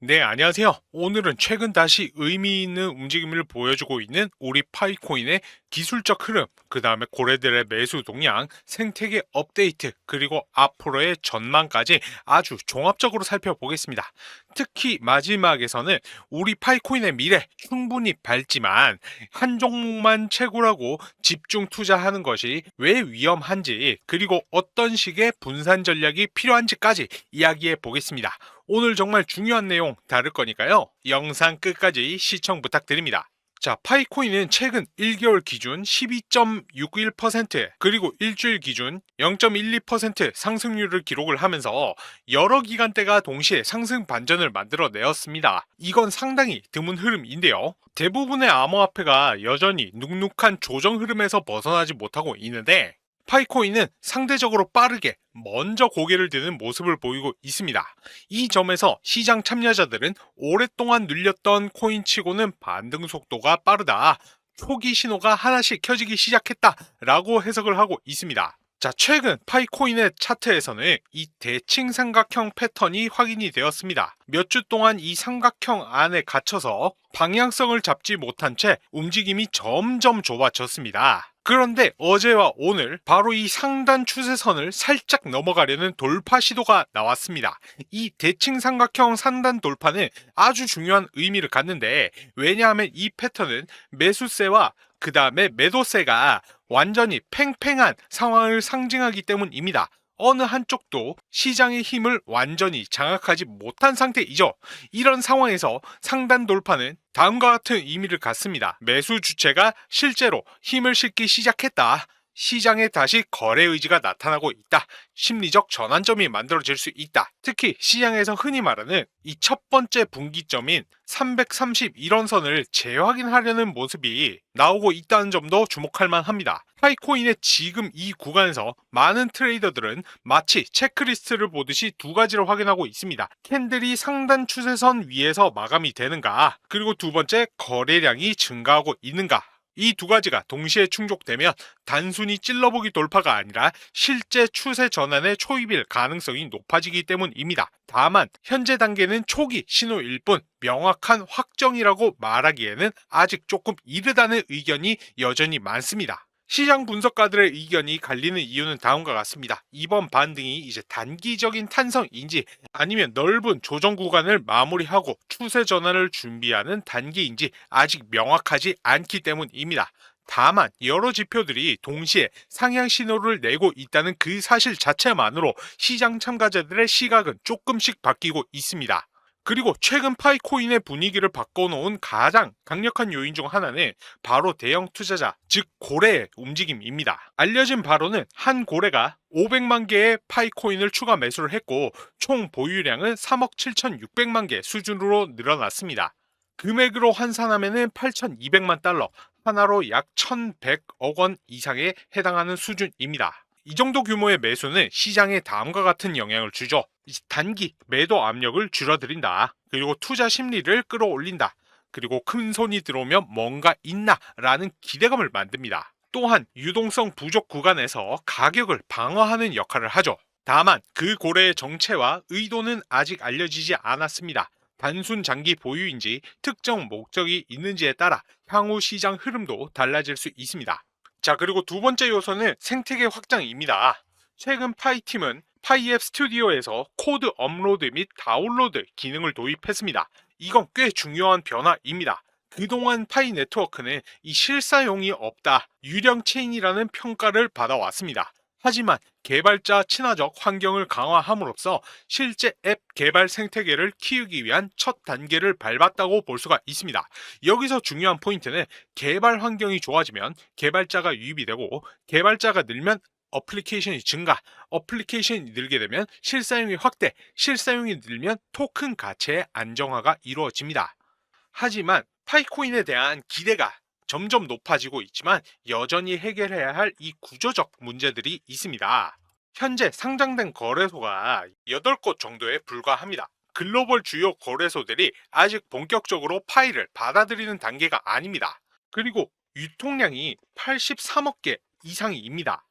네, 안녕하세요. 오늘은 최근 다시 의미 있는 움직임을 보여주고 있는 우리 파이코인의 기술적 흐름, 그 다음에 고래들의 매수 동향, 생태계 업데이트, 그리고 앞으로의 전망까지 아주 종합적으로 살펴보겠습니다. 특히 마지막에서는 우리 파이코인의 미래 충분히 밝지만 한 종목만 최고라고 집중 투자하는 것이 왜 위험한지, 그리고 어떤 식의 분산 전략이 필요한지까지 이야기해 보겠습니다. 오늘 정말 중요한 내용 다룰 거니까요. 영상 끝까지 시청 부탁드립니다. 자, 파이코인은 최근 1개월 기준 12.61%, 그리고 일주일 기준 0.12% 상승률을 기록을 하면서 여러 기간대가 동시에 상승 반전을 만들어내었습니다. 이건 상당히 드문 흐름인데요. 대부분의 암호화폐가 여전히 눅눅한 조정 흐름에서 벗어나지 못하고 있는데, 파이코인은 상대적으로 빠르게 먼저 고개를 드는 모습을 보이고 있습니다. 이 점에서 시장 참여자들은 오랫동안 눌렸던 코인치고는 반등 속도가 빠르다, 초기 신호가 하나씩 켜지기 시작했다라고 해석을 하고 있습니다. 자, 최근 파이코인의 차트에서는 이 대칭 삼각형 패턴이 확인이 되었습니다. 몇 주 동안 이 삼각형 안에 갇혀서 방향성을 잡지 못한 채 움직임이 점점 좁아졌습니다. 그런데 어제와 오늘 바로 이 상단 추세선을 살짝 넘어가려는 돌파 시도가 나왔습니다. 이 대칭 삼각형 상단 돌파는 아주 중요한 의미를 갖는데, 왜냐하면 이 패턴은 매수세와 그 다음에 매도세가 완전히 팽팽한 상황을 상징하기 때문입니다. 어느 한쪽도 시장의 힘을 완전히 장악하지 못한 상태이죠. 이런 상황에서 상단 돌파는 다음과 같은 의미를 갖습니다. 매수 주체가 실제로 힘을 실기 시작했다. 시장에 다시 거래 의지가 나타나고 있다. 심리적 전환점이 만들어질 수 있다. 특히 시장에서 흔히 말하는 이 첫 번째 분기점인 331원선을 재확인하려는 모습이 나오고 있다는 점도 주목할 만합니다. 파이코인의 지금 이 구간에서 많은 트레이더들은 마치 체크리스트를 보듯이 두 가지를 확인하고 있습니다. 캔들이 상단 추세선 위에서 마감이 되는가, 그리고 두 번째, 거래량이 증가하고 있는가. 이 두 가지가 동시에 충족되면 단순히 찔러보기 돌파가 아니라 실제 추세 전환의 초입일 가능성이 높아지기 때문입니다. 다만 현재 단계는 초기 신호일 뿐 명확한 확정이라고 말하기에는 아직 조금 이르다는 의견이 여전히 많습니다. 시장 분석가들의 의견이 갈리는 이유는 다음과 같습니다. 이번 반등이 이제 단기적인 탄성인지, 아니면 넓은 조정 구간을 마무리하고 추세 전환을 준비하는 단계인지 아직 명확하지 않기 때문입니다. 다만 여러 지표들이 동시에 상향 신호를 내고 있다는 그 사실 자체만으로 시장 참가자들의 시각은 조금씩 바뀌고 있습니다. 그리고 최근 파이코인의 분위기를 바꿔놓은 가장 강력한 요인 중 하나는 바로 대형 투자자, 즉 고래의 움직임입니다. 알려진 바로는 한 고래가 500만 개의 파이코인을 추가 매수를 했고, 총 보유량은 3억 7,600만 개 수준으로 늘어났습니다. 금액으로 환산하면 8,200만 달러, 하나로 약 1,100억 원 이상에 해당하는 수준입니다. 이 정도 규모의 매수는 시장에 다음과 같은 영향을 주죠. 단기 매도 압력을 줄여드린다. 그리고 투자 심리를 끌어올린다. 그리고 큰 손이 들어오면 뭔가 있나 라는 기대감을 만듭니다. 또한 유동성 부족 구간에서 가격을 방어하는 역할을 하죠. 다만 그 고래의 정체와 의도는 아직 알려지지 않았습니다. 단순 장기 보유인지 특정 목적이 있는지에 따라 향후 시장 흐름도 달라질 수 있습니다. 자, 그리고 두 번째 요소는 생태계 확장입니다. 최근 파이팀은 파이앱 스튜디오에서 코드 업로드 및 다운로드 기능을 도입했습니다. 이건 꽤 중요한 변화입니다. 그동안 파이 네트워크는 이 실사용이 없다, 유령 체인이라는 평가를 받아왔습니다. 하지만 개발자 친화적 환경을 강화함으로써 실제 앱 개발 생태계를 키우기 위한 첫 단계를 밟았다고 볼 수가 있습니다. 여기서 중요한 포인트는 개발 환경이 좋아지면 개발자가 유입이 되고, 개발자가 늘면 어플리케이션이 증가, 어플리케이션이 늘게 되면 실사용이 확대, 실사용이 늘면 토큰 가치의 안정화가 이루어집니다. 하지만 파이코인에 대한 기대가 점점 높아지고 있지만 여전히 해결해야 할 이 구조적 문제들이 있습니다. 현재 상장된 거래소가 8곳 정도에 불과합니다. 글로벌 주요 거래소들이 아직 본격적으로 파이를 받아들이는 단계가 아닙니다. 그리고 유통량이 83억 개 이상입니다.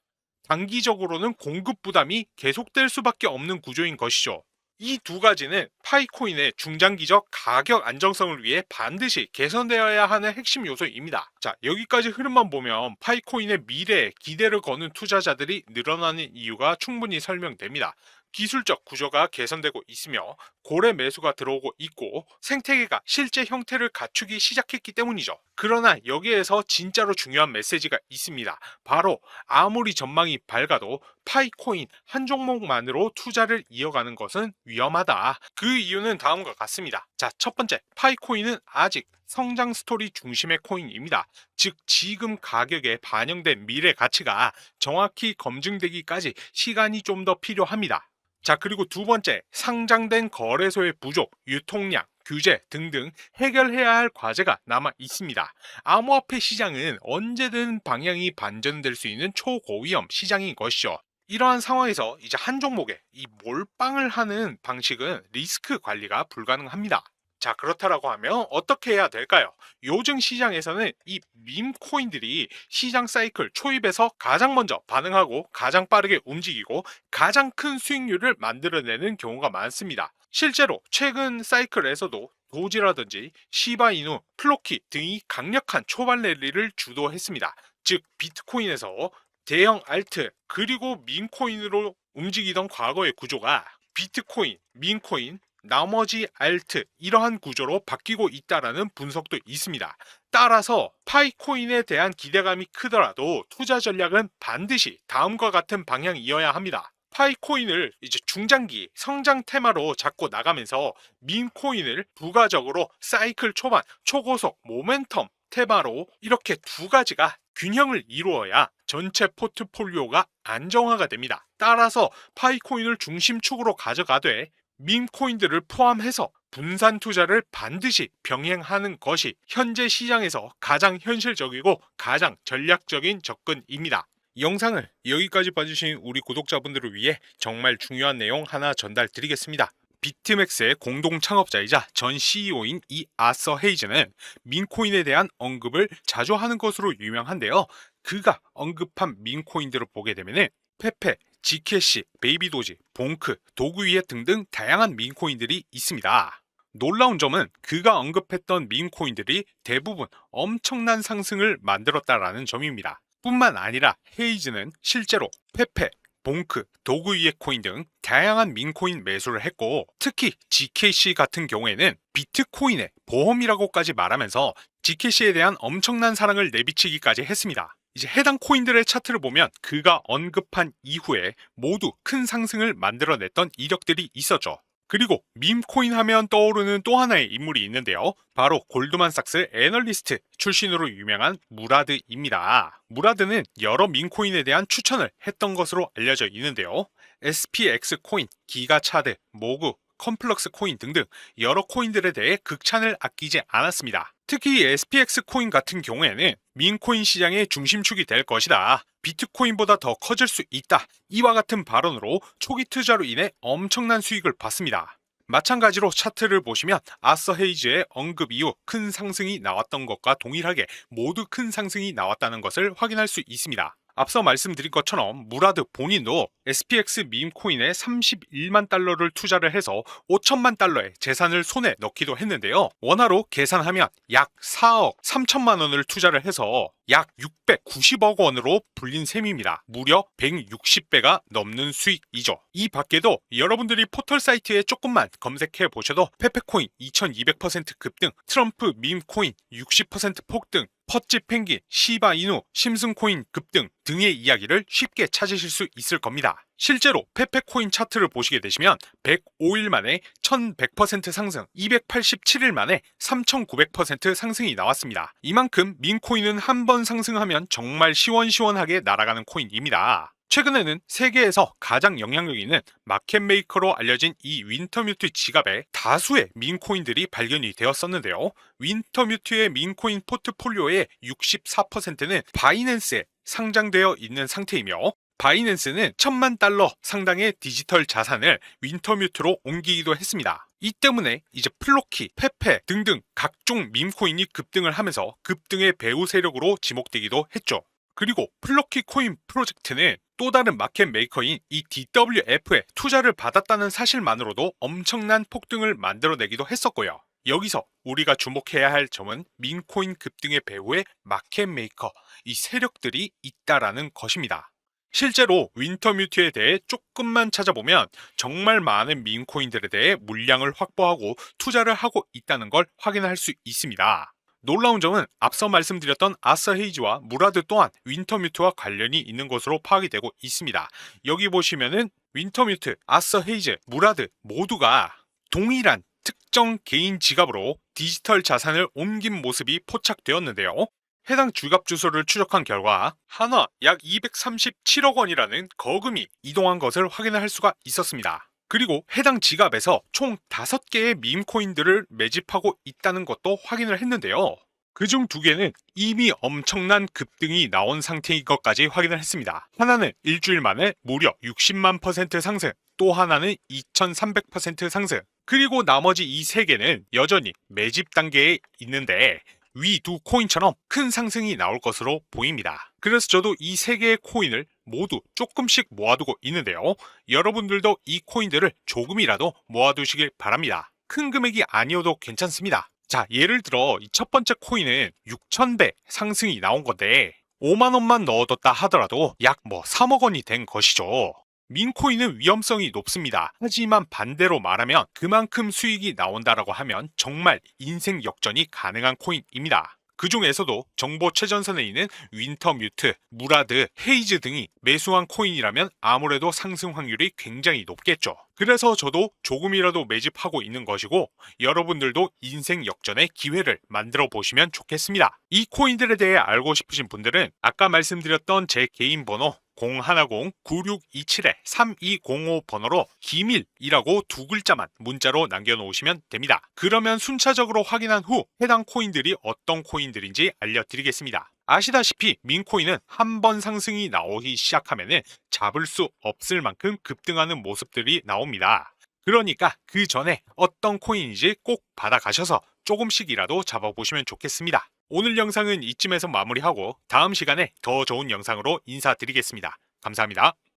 단기적으로는 공급 부담이 계속될 수밖에 없는 구조인 것이죠. 이 두 가지는 파이코인의 중장기적 가격 안정성을 위해 반드시 개선되어야 하는 핵심 요소입니다. 자, 여기까지 흐름만 보면 파이코인의 미래에 기대를 거는 투자자들이 늘어나는 이유가 충분히 설명됩니다. 기술적 구조가 개선되고 있으며 고래 매수가 들어오고 있고 생태계가 실제 형태를 갖추기 시작했기 때문이죠. 그러나 여기에서 진짜로 중요한 메시지가 있습니다. 바로 아무리 전망이 밝아도 파이코인 한 종목만으로 투자를 이어가는 것은 위험하다. 그 이유는 다음과 같습니다. 자, 첫 번째, 파이코인은 아직 성장 스토리 중심의 코인입니다. 즉 지금 가격에 반영된 미래 가치가 정확히 검증되기까지 시간이 좀 더 필요합니다. 자, 그리고 두 번째, 상장된 거래소의 부족, 유통량, 규제 등등 해결해야 할 과제가 남아 있습니다. 암호화폐 시장은 언제든 방향이 반전될 수 있는 초고위험 시장인 것이죠. 이러한 상황에서 이제 한 종목에 이 몰빵을 하는 방식은 리스크 관리가 불가능합니다. 자, 그렇다라고 하면 어떻게 해야 될까요? 요즘 시장에서는 이 밈코인들이 시장 사이클 초입에서 가장 먼저 반응하고 가장 빠르게 움직이고 가장 큰 수익률을 만들어내는 경우가 많습니다. 실제로 최근 사이클에서도 도지라든지 시바이누, 플로키 등이 강력한 초반 랠리를 주도했습니다. 즉 비트코인에서 대형 알트 그리고 밈코인으로 움직이던 과거의 구조가 비트코인, 밈코인, 나머지 알트 이러한 구조로 바뀌고 있다라는 분석도 있습니다. 따라서 파이코인에 대한 기대감이 크더라도 투자 전략은 반드시 다음과 같은 방향이어야 합니다. 파이코인을 이제 중장기 성장 테마로 잡고 나가면서 밈코인을 부가적으로 사이클 초반 초고속 모멘텀 테마로 이렇게 두 가지가 균형을 이루어야 전체 포트폴리오가 안정화가 됩니다. 따라서 파이코인을 중심축으로 가져가되 밈코인들을 포함해서 분산 투자를 반드시 병행하는 것이 현재 시장에서 가장 현실적이고 가장 전략적인 접근입니다. 이 영상을 여기까지 봐주신 우리 구독자분들을 위해 정말 중요한 내용 하나 전달드리겠습니다. 비트맥스의 공동 창업자이자 전 CEO인 이 아서 헤이즈는 밈코인에 대한 언급을 자주 하는 것으로 유명한데요. 그가 언급한 밈코인들을 보게 되면 페페, 지캐시, 베이비도지, 봉크, 도그위에 등등 다양한 밈코인들이 있습니다. 놀라운 점은 그가 언급했던 밈코인들이 대부분 엄청난 상승을 만들었다라는 점입니다. 뿐만 아니라 헤이즈는 실제로 페페, 봉크, 도그위에 코인 등 다양한 밈코인 매수를 했고 특히 GKC 같은 경우에는 비트코인의 보험이라고까지 말하면서 GKC에 대한 엄청난 사랑을 내비치기까지 했습니다. 이제 해당 코인들의 차트를 보면 그가 언급한 이후에 모두 큰 상승을 만들어냈던 이력들이 있었죠. 그리고 밈코인 하면 떠오르는 또 하나의 인물이 있는데요. 바로 골드만삭스 애널리스트 출신으로 유명한 무라드입니다. 무라드는 여러 밈코인에 대한 추천을 했던 것으로 알려져 있는데요. SPX 코인, 기가차드, 모구, 컴플럭스 코인 등등 여러 코인들에 대해 극찬을 아끼지 않았습니다. 특히 SPX 코인 같은 경우에는 밈코인 시장의 중심축이 될 것이다. 비트코인보다 더 커질 수 있다. 이와 같은 발언으로 초기 투자로 인해 엄청난 수익을 봤습니다. 마찬가지로 차트를 보시면 아서 헤이즈의 언급 이후 큰 상승이 나왔던 것과 동일하게 모두 큰 상승이 나왔다는 것을 확인할 수 있습니다. 앞서 말씀드린 것처럼 무라드 본인도 SPX 밈코인에 31만 달러를 투자를 해서 5천만 달러의 재산을 손에 넣기도 했는데요. 원화로 계산하면 약 4억 3천만 원을 투자를 해서 약 690억 원으로 불린 셈입니다. 무려 160배가 넘는 수익이죠. 이 밖에도 여러분들이 포털 사이트에 조금만 검색해 보셔도 페페코인 2200% 급등, 트럼프 밈코인 60% 폭등, 퍼치 펭귄, 시바이누, 심슨코인 급등 등의 이야기를 쉽게 찾으실 수 있을 겁니다. 실제로 페페코인 차트를 보시게 되시면 105일 만에 1100% 상승, 287일 만에 3900% 상승이 나왔습니다. 이만큼 밈코인은 한 번 상승하면 정말 시원시원하게 날아가는 코인입니다. 최근에는 세계에서 가장 영향력 있는 마켓메이커로 알려진 이 윈터뮤트 지갑에 다수의 밈코인들이 발견이 되었었는데요. 윈터뮤트의 밈코인 포트폴리오의 64%는 바이낸스에 상장되어 있는 상태이며 바이낸스는 1000만 달러 상당의 디지털 자산을 윈터뮤트로 옮기기도 했습니다. 이 때문에 이제 플로키, 페페 등등 각종 밈코인이 급등을 하면서 급등의 배후 세력으로 지목되기도 했죠. 그리고 플로키 코인 프로젝트는 또 다른 마켓 메이커인 이 DWF에 투자를 받았다는 사실만으로도 엄청난 폭등을 만들어내기도 했었고요. 여기서 우리가 주목해야 할 점은 민코인 급등의 배후에 마켓 메이커, 이 세력들이 있다라는 것입니다. 실제로 윈터뮤트에 대해 조금만 찾아보면 정말 많은 민코인들에 대해 물량을 확보하고 투자를 하고 있다는 걸 확인할 수 있습니다. 놀라운 점은 앞서 말씀드렸던 아서 헤이즈와 무라드 또한 윈터뮤트와 관련이 있는 것으로 파악이 되고 있습니다. 여기 보시면은 윈터뮤트, 아서 헤이즈, 무라드 모두가 동일한 특정 개인 지갑으로 디지털 자산을 옮긴 모습이 포착되었는데요. 해당 지갑 주소를 추적한 결과 한화 약 237억 원이라는 거금이 이동한 것을 확인할 수가 있었습니다. 그리고 해당 지갑에서 총 5개의 밈코인들을 매집하고 있다는 것도 확인을 했는데요. 그중 2개는 이미 엄청난 급등이 나온 상태인 것까지 확인을 했습니다. 하나는 일주일 만에 무려 60만 % 상승, 또 하나는 2300% 상승, 그리고 나머지 이 3개는 여전히 매집 단계에 있는데 위 두 코인처럼 큰 상승이 나올 것으로 보입니다. 그래서 저도 이 3개의 코인을 모두 조금씩 모아두고 있는데요. 여러분들도 이 코인들을 조금이라도 모아두시길 바랍니다. 큰 금액이 아니어도 괜찮습니다. 자, 예를 들어 이 첫 번째 코인은 6000배 상승이 나온 건데 5만원만 넣어뒀다 하더라도 약 3억 원이 된 것이죠. 민코인은 위험성이 높습니다. 하지만 반대로 말하면 그만큼 수익이 나온다라고 하면 정말 인생 역전이 가능한 코인입니다. 그 중에서도 정보 최전선에 있는 윈터뮤트, 무라드, 헤이즈 등이 매수한 코인이라면 아무래도 상승 확률이 굉장히 높겠죠. 그래서 저도 조금이라도 매집하고 있는 것이고 여러분들도 인생 역전의 기회를 만들어 보시면 좋겠습니다. 이 코인들에 대해 알고 싶으신 분들은 아까 말씀드렸던 제 개인 번호 010-9627-3205 번호로 기밀이라고 2글자만 문자로 남겨놓으시면 됩니다. 그러면 순차적으로 확인한 후 해당 코인들이 어떤 코인들인지 알려드리겠습니다. 아시다시피 민코인은 한 번 상승이 나오기 시작하면 잡을 수 없을 만큼 급등하는 모습들이 나옵니다. 그러니까 그 전에 어떤 코인인지 꼭 받아가셔서 조금씩이라도 잡아보시면 좋겠습니다. 오늘 영상은 이쯤에서 마무리하고 다음 시간에 더 좋은 영상으로 인사드리겠습니다. 감사합니다.